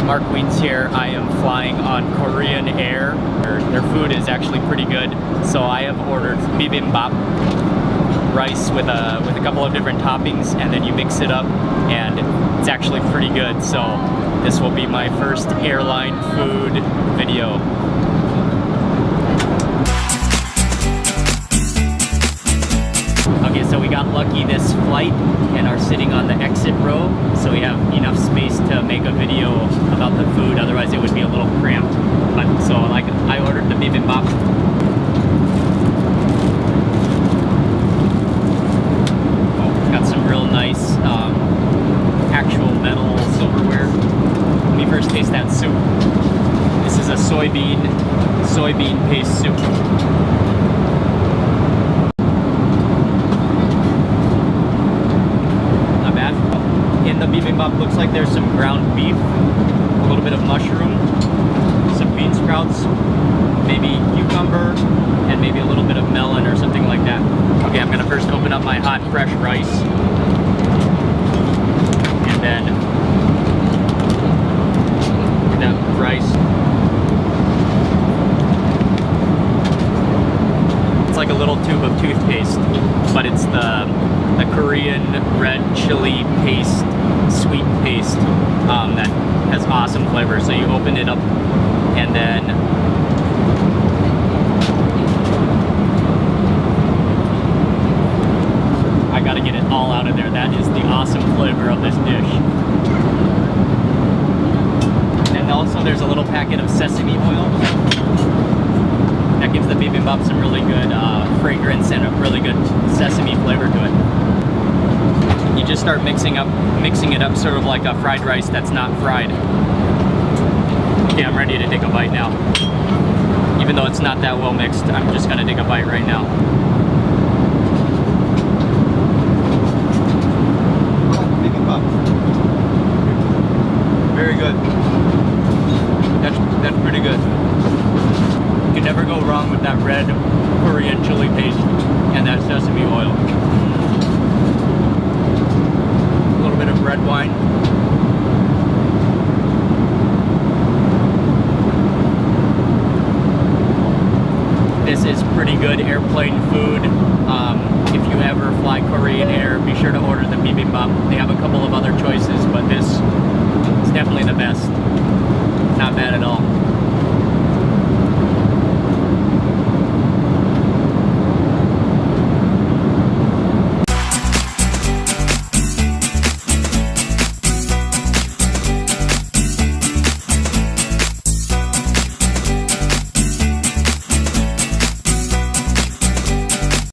Mark Wiens here. I am flying on Korean Air. Their food is actually pretty good. So I have ordered bibimbap, rice with a couple of different toppings, and then you mix it up and it's actually pretty good. So this will be my first airline food video. Okay, so we got lucky this flight and are sitting on the exit row, so we have enough space to make a video about the food. Otherwise it would be a little cramped. But so like I ordered the bibimbap. Oh, got some real nice actual metal silverware. Let me first taste that soup. This is a soybean paste soup. Bibimbap looks like there's some ground beef, a little bit of mushroom, some bean sprouts, maybe cucumber, and maybe a little bit of melon or something like that. Okay, I'm gonna first open up my hot, fresh rice. And then that rice. It's like a little tube of toothpaste, but it's the Korean red chili paste, sweet paste that has awesome flavor. So you open it up and then I gotta get it all out of there. That is the awesome flavor of this dish. And then also there's a little packet of sesame oil that gives the bibimbap some really good fragrance and a really good sesame flavor to it. You just start mixing it up sort of like a fried rice that's not fried. Okay, I'm ready to take a bite now. Even though it's not that well mixed, I'm just gonna take a bite right now. Very good. That's pretty good. You can never go wrong with that red Korean chili paste and that sesame oil. A little bit of red wine. This is pretty good airplane food. If you ever fly Korean Air, be sure to order the bibimbap. They have a couple of other choices, but this is definitely the best. Not bad at all.